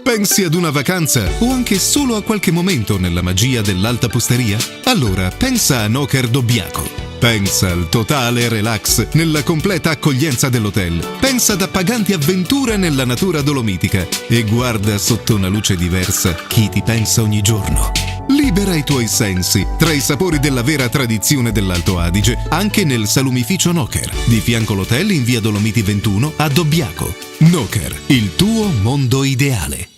Pensi ad una vacanza o anche solo a qualche momento nella magia dell'alta posteria? Allora pensa a Noker Dobbiaco. Pensa al totale relax nella completa accoglienza dell'hotel. Pensa ad appaganti avventure nella natura dolomitica e guarda sotto una luce diversa chi ti pensa ogni giorno. Libera i tuoi sensi tra i sapori della vera tradizione dell'Alto Adige anche nel salumificio Noker, di fianco all'hotel in via Dolomiti 21 a Dobbiaco. Noker, il tuo mondo ideale.